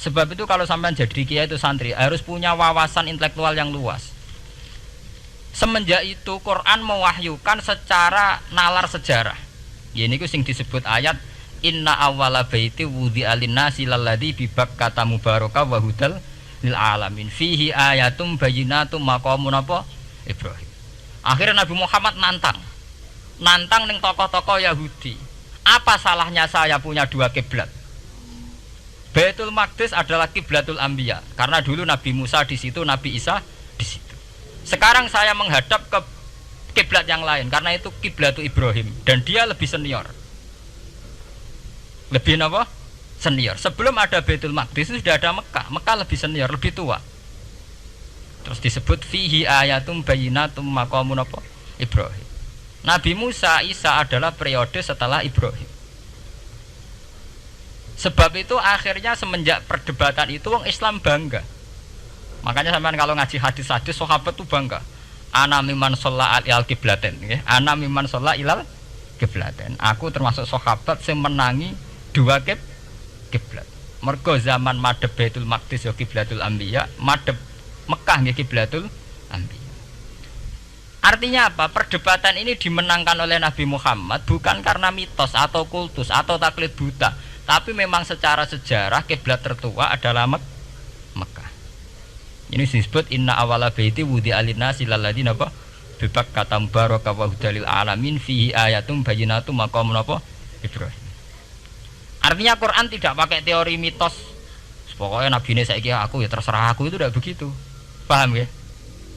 Sebab itu kalau sampean jadi kiai itu santri harus punya wawasan intelektual yang luas. Semenjak itu Quran mewahyukan secara nalar sejarah. Ya niku sing disebut ayat inna awwala baiti wudi'a lin-nasi lalladzi bi Bakkata mubaraka wa hudal lil alamin fihi ayatum bayyinatum maqamun apa Ibrahim. Akhirnya Nabi Muhammad nantang ning tokoh-tokoh Yahudi. Apa salahnya saya punya dua kiblat? Baitul Maqdis adalah kiblatul anbiya karena dulu Nabi Musa di situ, Nabi Isa di situ. Sekarang saya menghadap ke kiblat yang lain karena itu kiblatul Ibrahim dan dia lebih senior. Lebih apa? Senior. Sebelum ada Baitul Maqdis itu sudah ada Mekah. Mekah lebih senior, lebih tua. Terus disebut fihi ayatum bayyinatum maqamun apa? Ibrahim. Nabi Musa, Isa adalah periode setelah Ibrahim. Sebab itu akhirnya semenjak perdebatan itu orang Islam bangga. Makanya sampean kalau ngaji hadis-hadis sahabat itu bangga. Ana mimman sholla al qiblaten, nggih. Ana mimman sholla ilal qiblaten. Aku termasuk sahabat yang menangi dua kiblat. Mergo zaman madhep Baitul Maqdis ya kiblatul anbiya, madhep Mekah nggih kiblatul anbiya. Artinya apa? Perdebatan ini dimenangkan oleh Nabi Muhammad bukan karena mitos atau kultus atau taklid buta, tapi memang secara sejarah kiblat tertua adalah Mekah. Ini disebut inna awala baiti wudi'a lin-nasi lalladzi napa bi Bakkata mubaraka wa hudalil alamin fihi ayatum bayyinatum maqamun apa Ibrahim. Artinya Quran tidak pakai teori mitos. Pokoknya nabi ini saiki aku ya terserah aku, itu tidak begitu. Paham ya?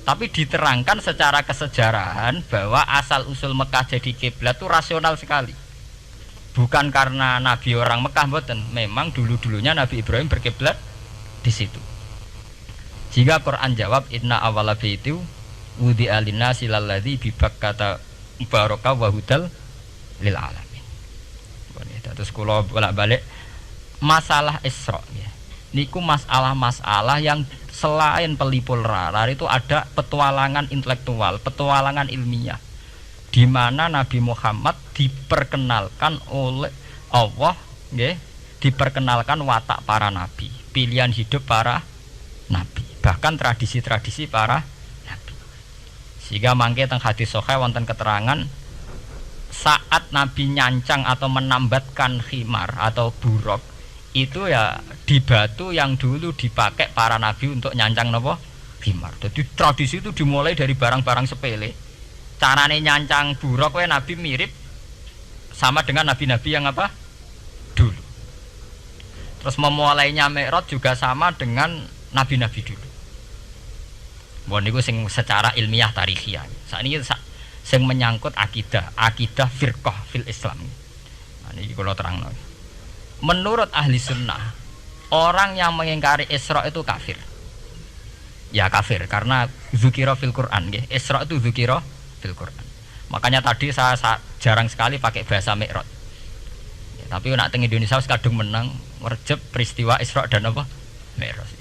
Tapi diterangkan secara kesejarahan bahwa asal usul Mekah jadi kiblat itu rasional sekali. Bukan karena nabi orang Mekah mboten, memang dulu-dulunya Nabi Ibrahim berkiblat di situ. Jika Quran jawab inna awwala baiti wudi'a lin-nasi lalladzi bi Bakkata mubaraka wa hudal lil alamin. Terus kula bolak-balik masalah Isra ya. Niku masalah-masalah yang selain pelipul rarar itu ada petualangan intelektual, petualangan ilmiah, di mana Nabi Muhammad diperkenalkan oleh Allah, nggih, diperkenalkan watak para nabi, pilihan hidup para nabi, bahkan tradisi-tradisi para nabi. Sehingga mangke teng hadis sahih wonten keterangan saat Nabi nyancang atau menambatkan khimar atau buruk itu ya di batu yang dulu dipakai para nabi untuk nyancang nopo khimar. Jadi tradisi itu dimulai dari barang-barang sepele. Carane nyancang buruk we nabi mirip sama dengan nabi-nabi yang apa dulu. Terus memulainya Mi'raj juga sama dengan nabi-nabi dulu. Bon niku sing secara ilmiah tarikhiyah. Sakniki sing menyangkut akidah firqah fil Islam. Nah niki kula terangno. Menurut ahli sunnah, orang yang mengingkari Isra itu kafir. Ya kafir karena dzikra fil Quran nggih. Isra itu dzikra fil Quran. Makanya tadi saya jarang sekali pakai bahasa Mi'raj. Ya, tapi nek teng Indonesia wis kadung menang merjep peristiwa Isra dan apa? Mi'raj.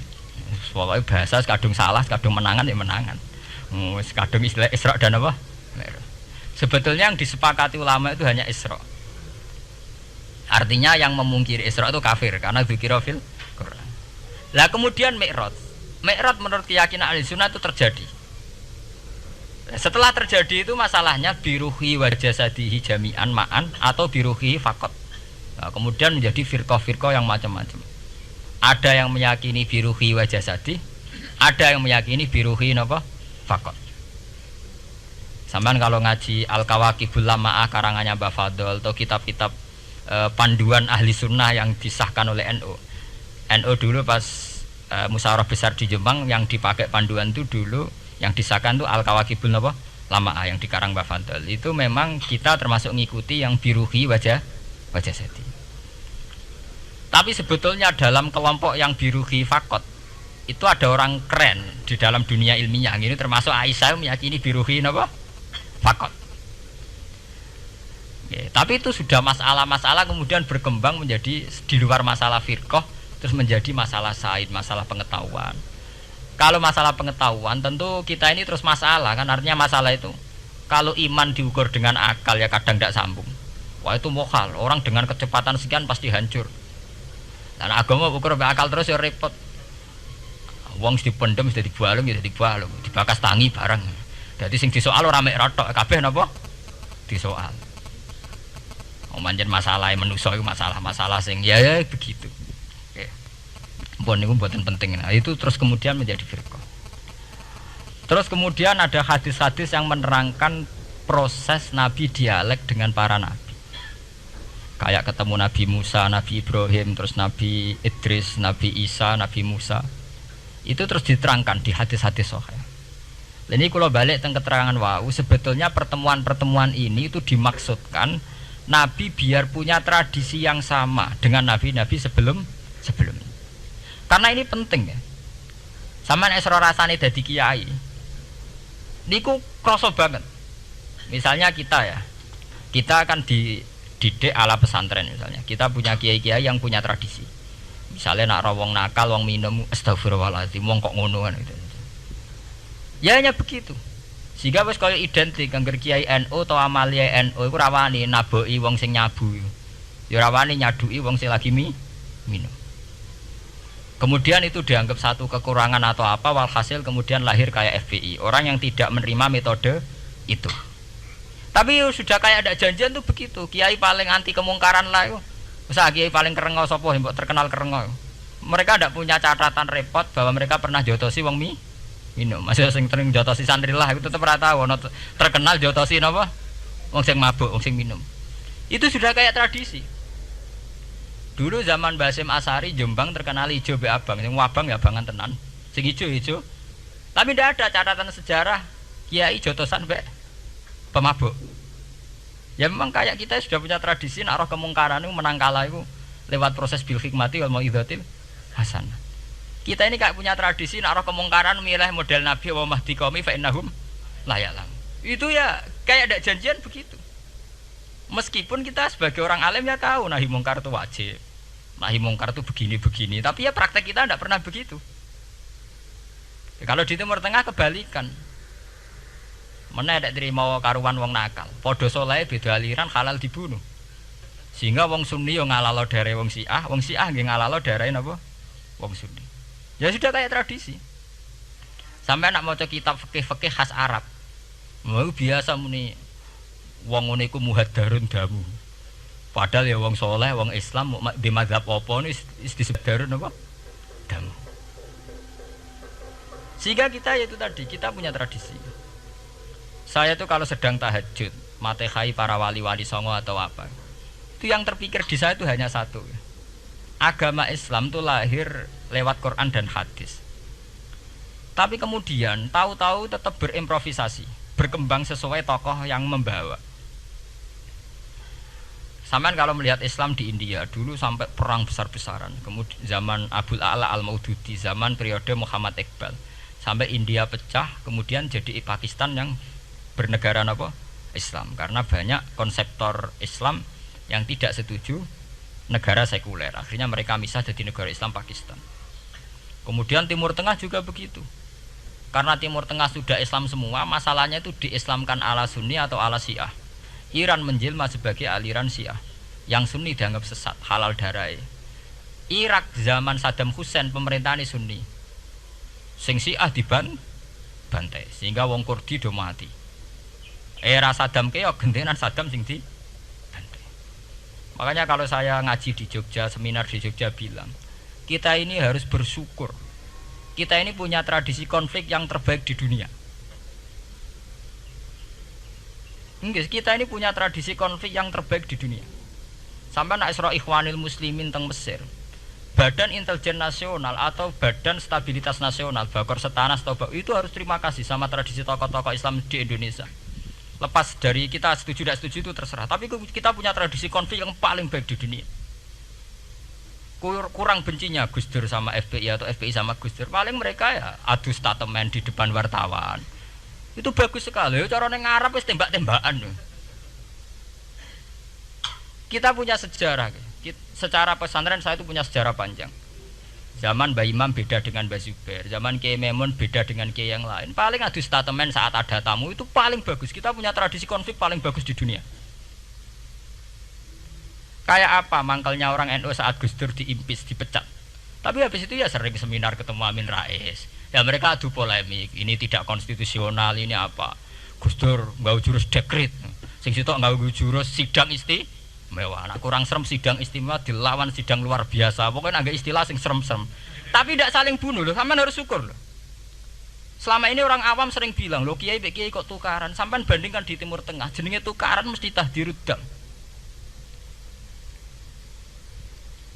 Pokoke bahasa kadung salah, kadung menangan ya menangan. Wis kadung istilah Isra dan apa? Sebetulnya yang disepakati ulama itu hanya Isra. Artinya yang memungkiri Isra itu kafir karena dzikra fil Quran. Lah kemudian Mi'raj menurut keyakinan ahli sunnah itu terjadi. Setelah terjadi itu masalahnya biruhi wa jasadihi jami'an ma'an atau biruhi faqat. Nah, kemudian menjadi firqah-firqah yang macam-macam. Ada yang meyakini biruhi wa jasadi, ada yang meyakini biruhi napa faqat. Sampeyan kalau ngaji Al-Kawakibul Lama'ah karangannya Mbah Fadl atau kitab-kitab panduan ahli sunnah yang disahkan oleh NU. NU dulu pas musyawarah besar di Jombang yang dipakai panduan itu dulu yang disahkan itu Al-Kawakibul Lama'ah yang dikarang Mbah Fadl. Itu memang kita termasuk ngikuti yang biruhi wajah seti. Tapi sebetulnya dalam kelompok yang biruhi fakot itu ada orang keren di dalam dunia ilmiah. Ini termasuk Aisyah meyakini biruhi napa? Fakot. Ya, tapi itu sudah masalah-masalah kemudian berkembang menjadi di luar masalah firqah terus menjadi masalah said, masalah pengetahuan. Kalau masalah pengetahuan tentu kita ini terus masalah kan, artinya masalah itu kalau iman diukur dengan akal ya kadang tidak sambung. Wah itu mokal, orang dengan kecepatan sekian pasti hancur. Dan agama ukur akal terus ya repot. Wong dipendem sudah dibalung ya dibalung, dibakas tangi bareng. Jadi sing disoal ora mek rotok kabeh napa? Disoal. Manjen masalah manusa itu masalah sing ya begitu. Oke. Mpun niku mboten penting. Nah, itu terus kemudian menjadi firqah. Terus kemudian ada hadis-hadis yang menerangkan proses Nabi dialek dengan para nabi. Kayak ketemu Nabi Musa, Nabi Ibrahim, terus Nabi Idris, Nabi Isa, Nabi Musa. Itu terus diterangkan di hadis-hadis sahih. Ini kalau balik tentang keterangan wau, sebetulnya pertemuan-pertemuan ini itu dimaksudkan Nabi biar punya tradisi yang sama dengan nabi-nabi sebelumnya. Karena ini penting ya. Sama nek sira rasane dadi kiai. Niku kroso banget. Misalnya kita ya. Kita akan dididik ala pesantren misalnya. Kita punya kiai-kiai yang punya tradisi. Misalnya nak rawong nakal, wong minum astagfirullahaladzim, wong kok ngono kan gitu. Ya hanya begitu. Sehingga wis kaya identik angger kiai NU atau amalia NU iku rawani naboki wong sing nyabu. Ya rawani nyaduki wong sing lagi minum. Kemudian itu dianggap satu kekurangan atau apa, walhasil kemudian lahir kayak FPI, orang yang tidak menerima metode itu. Tapi sudah kayak ada janjian tuh begitu. Kiai paling anti kemungkaran lah itu. Masa kiai paling kerengo sapa mbok terkenal kerengo. Mereka tidak punya catatan repot bahwa mereka pernah jotosi wong minum. Masih sing sering jotosi santri lah itu tetep ora tau ono terkenal jotosi napa? Wong sing mabuk, wong sing minum. Itu sudah kayak tradisi. Dulu zaman Basim Asari Jombang terkenal ijo be abang, sing abang ya abangan tenan. Sing ijo. Tapi tidak ada catatan sejarah kiai jotosan be pemabuk. Ya memang kayak kita sudah punya tradisi nak roh kemungkaran itu menang kalah itu lewat proses bil hikmati wal mau'izatil hasanah. Kita ini kayak punya tradisi nak roh kemungkaran milih model Nabi wa mahdi qaumi fa innahum la ya'lam. Itu ya kayak ada janjian begitu. Meskipun kita sebagai orang alim ya tahu nahi mungkar itu wajib. Nahi mungkar itu begini-begini, tapi ya praktek kita tidak pernah begitu. Ya, kalau di Timur Tengah kebalikan. Mana ada terima karuan wong nakal. Podo soleh beda aliran halal dibunuh. Sehingga wong Sunni yo ngalalo daerah wong Syiah nggih ngalalo daerah napa? Wong Sunni. Ya sudah kayak tradisi. Sampai nak maca kitab fikih-fikih khas Arab. Mau biasa muni wong ngene iku muhaddarun damu. Padahal ya wong soleh, wong Islam di mazhab apa wis disebut darun apa? Damu. Sehingga kita itu tadi kita punya tradisi. Saya tuh kalau sedang tahajud, matehai para wali-wali songo atau apa, itu yang terpikir di saya itu hanya satu. Agama Islam itu lahir lewat Quran dan hadis. Tapi kemudian tahu-tahu tetap berimprovisasi, berkembang sesuai tokoh yang membawa. Sampai kalau melihat Islam di India dulu sampai perang besar-besaran, kemudian zaman Abul A'la Al-Maududi, zaman periode Muhammad Iqbal, sampai India pecah, kemudian jadi Pakistan yang bernegara apa? Islam, karena banyak konseptor Islam yang tidak setuju negara sekuler. Akhirnya mereka misah jadi negara Islam Pakistan. Kemudian Timur Tengah juga begitu. Karena Timur Tengah sudah Islam semua, masalahnya itu diislamkan ala Sunni atau ala Syiah. Iran menjelma sebagai aliran Syiah. Yang Sunni dianggap sesat, halal darah. Irak zaman Saddam Hussein pemerintahan Sunni. Sing Syiah dibantai sehingga wong Kurdi do mati. Era Saddam keok gentenan Saddam sing di bantai. Makanya kalau saya ngaji di Jogja, seminar di Jogja bilang, kita ini harus bersyukur. Kita ini punya tradisi konflik yang terbaik di dunia. Enggak, kita ini punya tradisi konflik yang terbaik di dunia. Sampai nak Isra Ikhwanil Muslimin teng Mesir. Badan Intelijen Nasional atau Badan Stabilitas Nasional, Bakor Setanas itu harus terima kasih sama tradisi tokoh-tokoh Islam di Indonesia. Lepas dari kita setuju tidak setuju itu terserah, tapi kita punya tradisi konflik yang paling baik di dunia. Kurang bencinya Gus Dur sama FPI atau FPI sama Gus Dur, paling mereka ya adu statement di depan wartawan. Itu bagus sekali. Cara neng Arab wis tembak-tembakan. Kita punya sejarah. Secara pesantren saya itu punya sejarah panjang. Zaman Mbah Imam beda dengan Mbah Zubair, zaman Kiai Memun beda dengan Kiai yang lain. Paling adu statement saat ada tamu itu paling bagus. Kita punya tradisi konflik paling bagus di dunia. Kayak apa mangkalnya orang NU saat Gus Dur diimpis, dipecat. Tapi habis itu ya sering seminar ketemu Amin Rais. Ya mereka adu polemik, ini tidak konstitusional, ini apa. Gus Dur nggawe jurus dekret. Sing sitok nggawe jurus sidang istimewa. Nah, kurang serem sidang istimewa dilawan sidang luar biasa. Pokoknya agak istilah sing serem-serem. Tapi tidak saling bunuh loh, sampean harus syukur loh. Selama ini orang awam sering bilang, "Loh kiai kok tukaran?" Sampean bandingkan di Timur Tengah, jenenge tukaran mesti tahdirudam.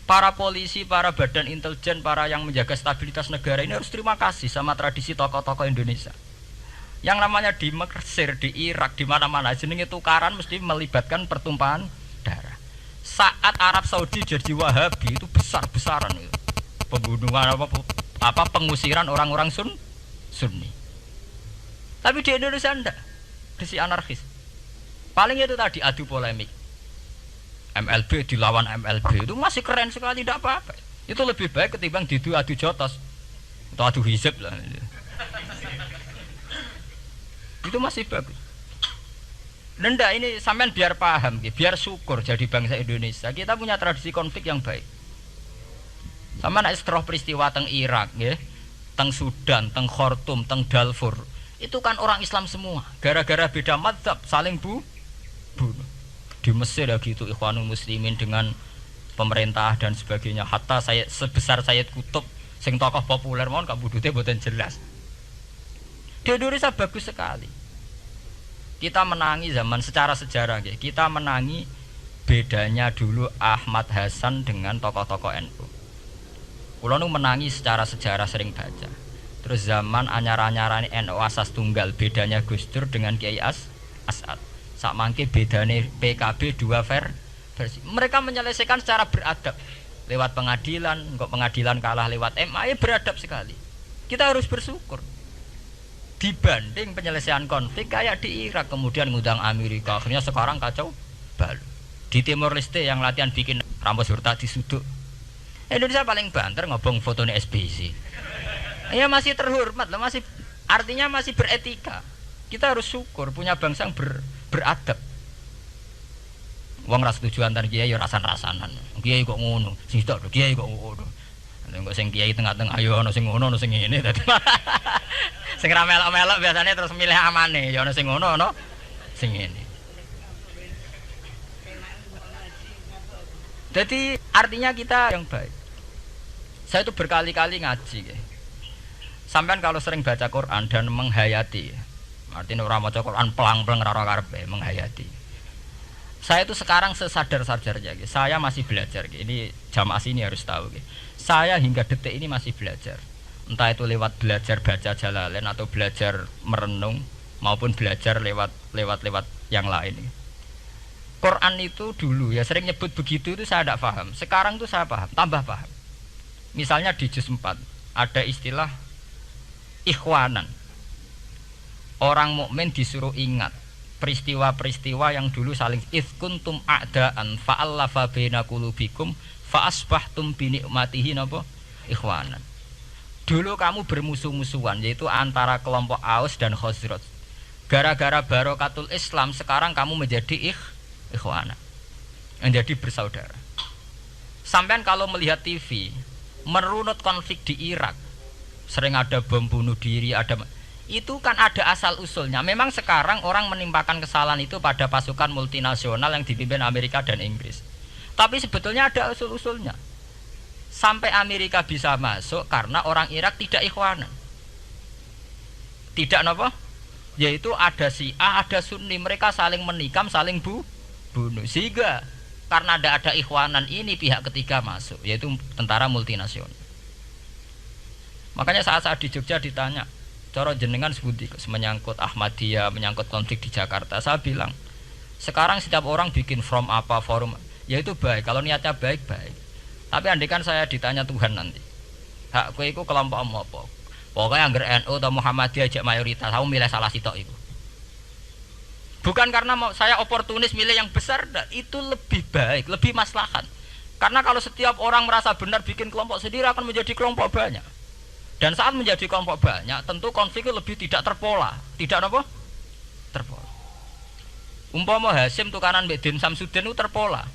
Para polisi, para badan intelijen, para yang menjaga stabilitas negara ini harus terima kasih sama tradisi tokoh-tokoh Indonesia. Yang namanya di Mesir, di Irak, di mana-mana jenenge tukaran mesti melibatkan pertumpahan darah. Saat Arab Saudi jadi Wahabi itu besar-besaran itu. Pembunuhan apa pengusiran orang-orang Sunni. Tapi di Indonesia enggak. Desi anarkis. Paling itu tadi adu polemik. MLB dilawan MLB itu masih keren sekali, tidak apa-apa. Itu lebih baik ketimbang adu jotos atau adu hizib lah. Itu masih bagus. Nenda ini sampean biar paham, biar syukur jadi bangsa Indonesia. Kita punya tradisi konflik yang baik. Sama nak setelah peristiwa teng Irak, teng Sudan, teng Khartoum, teng Darfur, itu kan orang Islam semua. Gara-gara beda mazhab saling bunuh. Di Mesir ya gitu, Ikhwanul Muslimin dengan pemerintah dan sebagainya. Hatta saya sebesar Sayyid Qutb, sing tokoh populer mohon kabudute mboten jelas. Di Indonesia bagus sekali. Kita menangi zaman secara sejarah, kita menangi bedanya dulu Ahmad Hasan dengan tokoh-tokoh NU. Kulo nu menangi secara sejarah sering baca. Terus zaman anyar-anyarane NU asas tunggal, bedanya Gus Dur dengan Kiai As'ad. Sak mangke bedane PKB dua versi. Mereka menyelesaikan secara beradab. Lewat pengadilan, kok pengadilan kalah lewat MA, beradab sekali. Kita harus bersyukur. Dibanding penyelesaian konflik kayak di Irak, kemudian ngundang Amerika, akhirnya sekarang kacau balu. Di Timor Leste yang latihan bikin Ramos Hurta disuduk. Indonesia paling banter ngobong fotonya SBC. Ya masih terhormat loh, masih artinya masih beretika. Kita harus syukur punya bangsa yang beradab. Wong ras tujuan antar kiai ya rasan-rasanan. Kiai kok ngono, sing tok kiai kok ngono. Nek sing kiai tengah-tengah ayo ana sing ngono, ana sing ngene dadi. Sing ra melok-melok biasanya terus milih amane, ya ana sing ngono, ana sing ngene. Jadi artinya kita yang baik. Saya itu berkali-kali ngaji Sampean kalau sering baca Quran dan menghayati, artinya orang baca Quran pelang-pelang rara karepe menghayati. Saya itu sekarang sesadar-sadarnya, saya masih belajar. Ini jamaah sini harus tahu. Saya hingga detik ini masih belajar. Entah itu lewat belajar baca Jalalain atau belajar merenung maupun belajar lewat yang lain. Quran itu dulu ya sering nyebut begitu itu saya tidak paham. Sekarang itu saya paham, tambah paham. Misalnya di juz 4 ada istilah ikhwanan. Orang mukmin disuruh ingat peristiwa-peristiwa yang dulu saling kuntum a'daan fa'allafa baina qulubikum fa'asbahtum bi ni'matihi napa ikhwanan. Dulu kamu bermusuh-musuhan yaitu antara kelompok Aus dan Khazraj. Gara-gara barokatul Islam sekarang kamu menjadi ikhwanan. Menjadi bersaudara. Sampean kalau melihat TV merunut konflik di Irak, sering ada bom bunuh diri, itu kan ada asal usulnya. Memang sekarang orang menimpakan kesalahan itu pada pasukan multinasional yang dipimpin Amerika dan Inggris. Tapi sebetulnya ada usul-usulnya. Sampai Amerika bisa masuk karena orang Irak tidak ikhwanan. Tidak apa? Yaitu ada Syiah, ada Sunni, mereka saling menikam, saling bunuh. Sehingga karena ada ikhwanan ini pihak ketiga masuk, yaitu tentara multinasional. Makanya saat di Jogja ditanya, cara jenengan sebuti menyangkut Ahmadiyah, menyangkut konflik di Jakarta, saya bilang sekarang setiap orang bikin forum yaitu baik, kalau niatnya baik-baik. Tapi andaikan saya ditanya Tuhan nanti, hak kowe iku kelompok apa? Pokoknya angger NU atau Muhammadiyah ajak mayoritas, aku milih salah sitok itu. Bukan karena saya oportunis milih yang besar, itu lebih baik, lebih maslahat. Karena kalau setiap orang merasa benar bikin kelompok sendiri akan menjadi kelompok banyak. Dan saat menjadi kelompok banyak, tentu konfliknya lebih tidak terpola. Tidak apa? Terpola. Umpama Hasim tukaran mbek Din Samsudin itu terpola.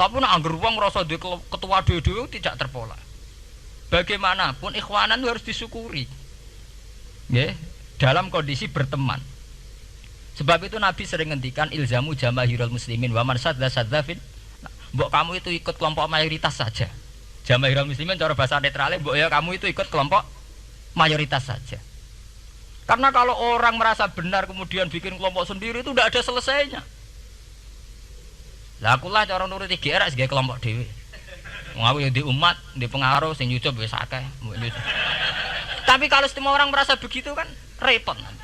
Tapi nek angger wong ngrasa ketua dhewe tidak terpola. Bagaimanapun ikhwanan itu harus disyukuri. Nggih, dalam kondisi berteman. Sebab itu Nabi sering ngendikan ilzamu jamaahirul muslimin wa man sadza sadzafin. Mbok kamu itu ikut kelompok mayoritas saja. Jamaahirul muslimin cara bahasa netralnya mbok ya kamu itu ikut kelompok mayoritas saja. Karena kalau orang merasa benar kemudian bikin kelompok sendiri itu tidak ada selesainya. Lah akulah cara nuruti GR sebagai kelompok dhewe. Wong aku ya di umat, di pengaruh sing nyucup wis akeh. Tapi kalau semua orang merasa begitu kan repot nanti.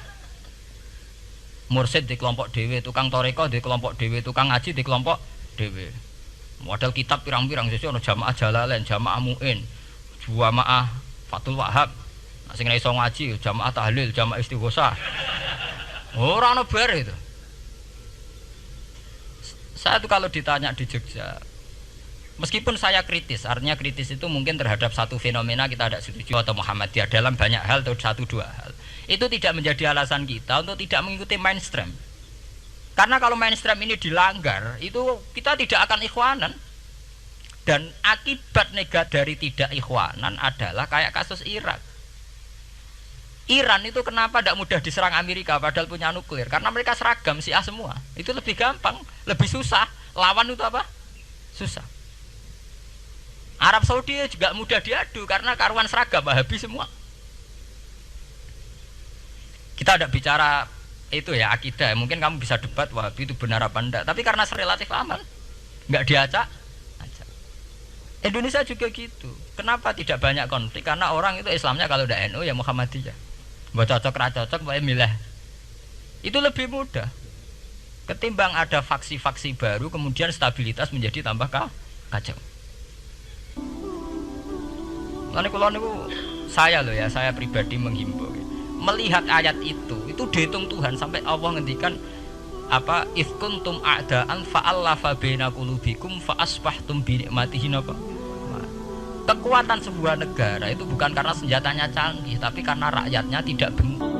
Mursid di kelompok dhewe, tukang toreko di kelompok dhewe, tukang ngaji di kelompok dhewe. Model kitab pirang-pirang sesuk ana jamaah Jalalain, jamaah Muin, jamaah Fathul Wahhab. Nek sing iso ngaji jamaah tahlil, jamaah istighosah. Ora ana bar itu. Saya tuh kalau ditanya di Jogja, meskipun saya kritis, artinya kritis itu mungkin terhadap satu fenomena kita tidak setuju atau Muhammadiyah dalam banyak hal atau satu dua hal. Itu tidak menjadi alasan kita untuk tidak mengikuti mainstream. Karena kalau mainstream ini dilanggar, itu kita tidak akan ikhwanan. Dan akibat negatif dari tidak ikhwanan adalah kayak kasus Irak. Iran itu kenapa tidak mudah diserang Amerika padahal punya nuklir? Karena mereka seragam Syiah semua. Itu lebih gampang, lebih susah. Lawan itu apa? Susah. Arab Saudi juga mudah diadu karena karuan seragam Wahabi semua. Kita tidak bicara itu ya akidah, mungkin kamu bisa debat Wahabi itu benar apa enggak, tapi karena relatif aman nggak diacak. Indonesia juga gitu. Kenapa tidak banyak konflik? Karena orang itu Islamnya kalau udah NU ya Muhammadiyah, buat cocok ra cocok boleh milih. Itu lebih mudah ketimbang ada faksi-faksi baru kemudian stabilitas menjadi tambah kacau. Lalu kalau niku saya loh ya, saya pribadi menghimbau melihat ayat itu dihitung Tuhan sampai Allah ngendikan apa ifkuntum a'daan fa'allafa baina qulubikum fa asbahtum bi nikmatihi napa. Kekuatan sebuah negara itu bukan karena senjatanya canggih tapi karena rakyatnya tidak benci.